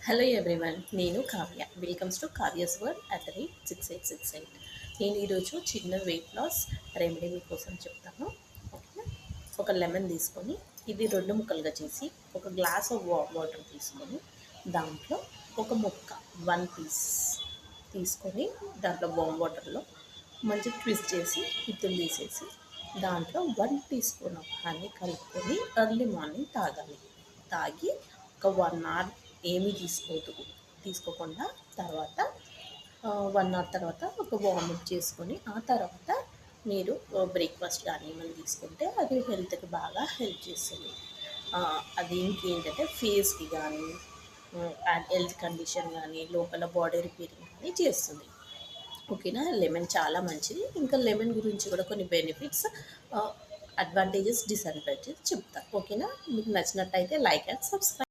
Hello everyone, నేను Kavya. Welcomes to Kavya's word @6868. నేను ఈరోజు చిన్న వెయిట్ లాస్ రెమెడీ మీకోసం చెప్తాను. ఓకేనా? ఒక లెమన్ తీసుకొని ఇది 2 ముక్కలుగా చేసి ఒక గ్లాస్ ఆఫ్ వాటర్ తీసుకొని దాంట్లో ఒక ముక్క 1 పీస్ తీసుకొని దాంట్లో వామ్ వాటర్లో మంచిగా ట్విస్ట్ చేసి ఇత్తులు తీసేసి దాంట్లో 1 టీ స్పూన్ ఆఫ్ హనీ కలుపుకొని ఎర్లీ మార్నింగ్ తాగాలి. తాగి ఒక 1 అవర్ ఏమీ తీసుకోకుండా తర్వాత 1 అవర్ తర్వాత ఒక వార్మప్ చేసుకొని ఆ తర్వాత మీరు బ్రేక్ఫాస్ట్ కానీ ఏమైనా తీసుకుంటే అది హెల్త్కి బాగా హెల్ప్ చేస్తుంది. అది ఇంకేంటంటే ఫేస్కి కానీ హెల్త్ కండిషన్ కానీ లోపల బాడీ రిపేరింగ్ కానీ చేస్తుంది. ఓకేనా? లెమన్ చాలా మంచిది. ఇంకా లెమన్ గురించి కూడా కొన్ని బెనిఫిట్స్, అడ్వాంటేజెస్, డిసడ్వాంటేజెస్ చెప్తాను. ఓకేనా? మీకు నచ్చినట్టయితే లైక్ అండ్ సబ్స్క్రైబ్.